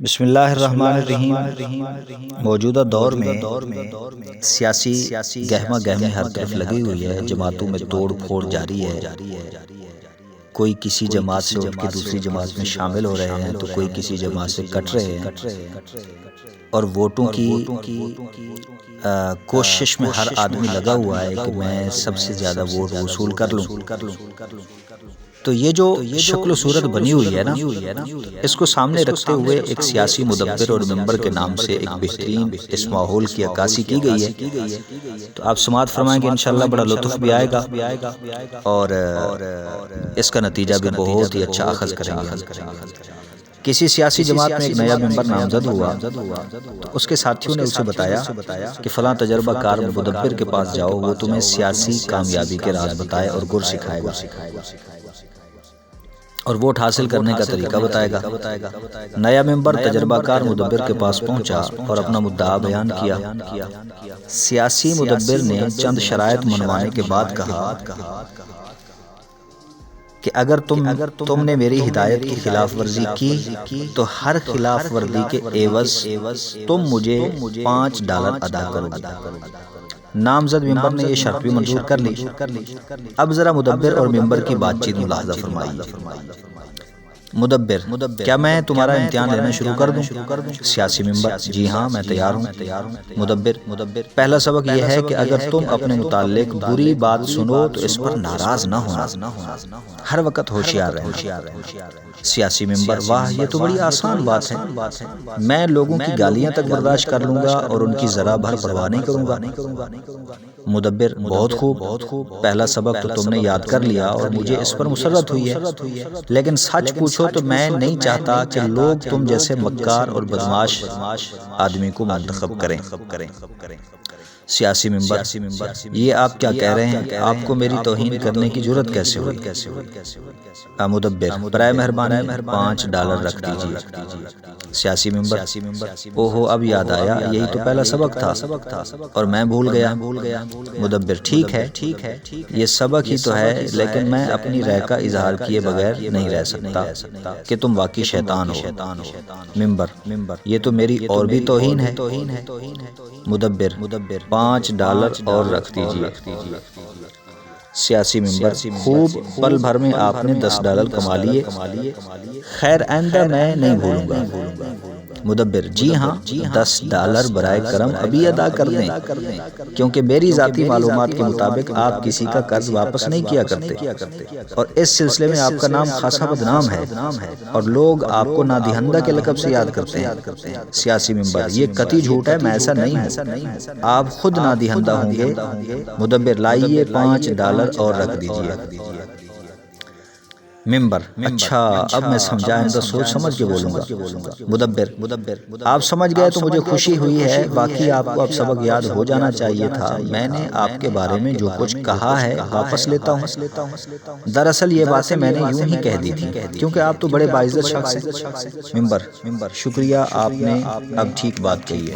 بسم اللہ الرحمن الرحیم۔ موجودہ دور میں سیاسی گہما گہمی ہر طرف لگی ہوئی ہے، جماعتوں میں توڑ پھوڑ جاری ہے۔ کوئی کسی جماعت سے اٹھ کے دوسری جماعت میں شامل ہو رہے ہیں تو کوئی کسی جماعت سے کٹ رہے ہیں، اور ووٹوں کی کوشش میں ہر آدمی لگا ہوا ہے کہ میں سب سے زیادہ ووٹ وصول کر لوں۔ تو یہ جو شکل و صورت بنی ہوئی ہے نا، اس کو سامنے رکھتے ہوئے ایک سیاسی مدبر اور ممبر کے نام سے ایک بہترین اس ماحول کی عکاسی کی گئی ہے۔ تو آپ سماعت فرمائیں گے، انشاءاللہ بڑا لطف بھی آئے گا اور اس کا نتیجہ بھی بہت ہی اچھا اخذ کریں گے۔ کسی سیاسی جماعت میں ایک نیا ممبر نامزد ہوا تو اس کے ساتھیوں نے اسے بتایا کہ فلاں تجربہ کار مدبر کے پاس جاؤ، وہ تمہیں سیاسی کامیابی کے راز بتائے اور گر سکھائے گا اور ووٹ حاصل کرنے کا طریقہ بتائے گا۔ نیا ممبر تجربہ کار مدبر کے پاس پہنچا اور اپنا مدعا بیان کیا۔ سیاسی مدبر نے چند شرائط منوانے کے بعد کہا کہ اگر تم نے میری ہدایت کی خلاف ورزی کی تو ہر خلاف ورزی کے عوض تم مجھے $5 ادا کرو گے۔ نامزد ممبر نے یہ شرط بھی منظور کر لی۔ اب ذرا مدبر اور ممبر کی بات چیت ملاحظہ فرمائیے۔ مدبر: کیا میں تمہارا امتحان لینا شروع کر دوں؟ سیاسی ممبر: جی ہاں، میں تیار ہوں۔ مدبر: پہلا سبق یہ ہے کہ اگر تم اپنے متعلق بری بات سنو تو اس پر ناراض نہ ہونا، ہر وقت ہوشیار رہنا۔ سیاسی ممبر: واہ، یہ تو بڑی آسان بات ہے، میں لوگوں کی گالیاں تک برداشت کر لوں گا اور ان کی ذرا بھر پرواہ نہیں کروں گا۔ مدبر: بہت خوب، پہلا سبق تو تم نے یاد کر لیا اور مجھے اس پر مسرت ہوئی ہے، لیکن سچ پوچھو تو میں نہیں چاہتا کہ لوگ تم جیسے مکار اور بدمعاش آدمی کو منتخب کریں۔ سیاسی ممبر: یہ آپ کیا کہہ رہے ہیں؟ آپ کو میری توہین کرنے کی جرأت کیسے ہوئی؟ مدبر: برائے مہربانی $5 رکھ دیجیے۔ سیاسی ممبر: اوہو، اب یاد آیا، یہی تو پہلا سبق تھا اور میں بھول گیا۔ مدبر: ٹھیک ہے، یہ سبق ہی تو ہے، لیکن میں اپنی رائے کا اظہار کیے بغیر نہیں رہ سکتا کہ تم واقعی شیطان ہو۔ ممبر: یہ تو میری اور بھی توہین ہے۔ مدبر: $5 اور رکھ دیجیے۔ سیاسی ممبر: خوب، پل بھر میں آپ نے $10 کما لیے، خیر آئندہ میں نہیں بھولوں گا۔ مدبر: جی ہاں، $10 برائے کرم ابھی ادا کر دیں، کیونکہ میری ذاتی معلومات کے مطابق آپ کسی کا قرض واپس نہیں کیا کرتے اور اس سلسلے میں آپ کا نام خاصا بدنام ہے اور لوگ آپ کو نادہندہ کے لقب سے یاد کرتے ہیں۔ سیاسی ممبر: یہ قطعی جھوٹ ہے، میں ایسا نہیں ہوں، آپ خود نادہندہ ہوں گے۔ مدبر: لائیے $5 اور رکھ دیجیے۔ ممبر: اچھا، اب میں سمجھا، آئندہ سوچ سمجھ کے بولوں گا۔ مدبر: آپ سمجھ گئے تو مجھے خوشی ہوئی ہے، باقی آپ کو اب سبق یاد ہو جانا چاہیے تھا۔ میں نے آپ کے بارے میں جو کچھ کہا ہے واپس لیتا ہوں، دراصل یہ باتیں میں نے یوں ہی کہہ دی تھی کیونکہ آپ تو بڑے باعزت شخص ہیں۔ ممبر: شکریہ، آپ نے اب ٹھیک بات کہی ہے۔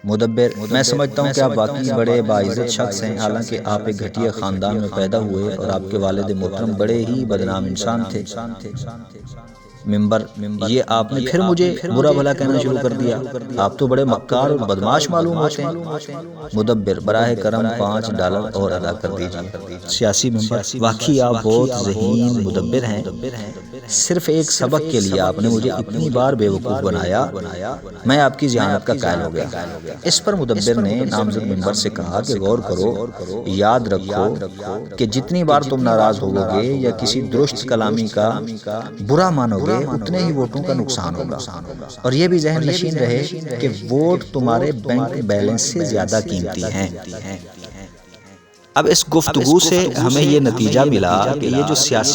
مدبر: میں سمجھتا ہوں کہ آپ واقعی بڑے باعزت شخص ہیں، حالانکہ آپ ایک گھٹیا خاندان میں پیدا ہوئے اور آپ کے والد محترم بڑے ہی بدنام انسان تھے۔ ممبر: یہ آپ نے پھر مجھے برا بھلا کہنا شروع کر دیا، آپ تو بڑے مکار اور بدمعاش معلوم ہوتے ہیں۔ مدبر: براہ کرم $5 اور ادا کر دیجیے۔ سیاسی ممبر: واقعی آپ بہت ذہین مدبر ہیں، صرف ایک سبق کے لیے آپ نے مجھے اتنی بار بے وقوف بنایا، میں آپ کی ذہانت کا قائل ہو گیا۔ اس پر مدبر نے نامزد ممبر سے کہا کہ غور کرو، یاد رکھو کہ جتنی بار تم ناراض ہوگو گے یا کسی درست کلامی کا برا مانو گے، اتنے ہی ووٹوں کا نقصان ہوگا، اور یہ بھی ذہن نشین رہے کہ ووٹ تمہارے بینک بیلنس سے زیادہ قیمتی ہیں۔ اب اس گفتگو سے ہمیں یہ نتیجہ ملا کہ یہ جو سیاسی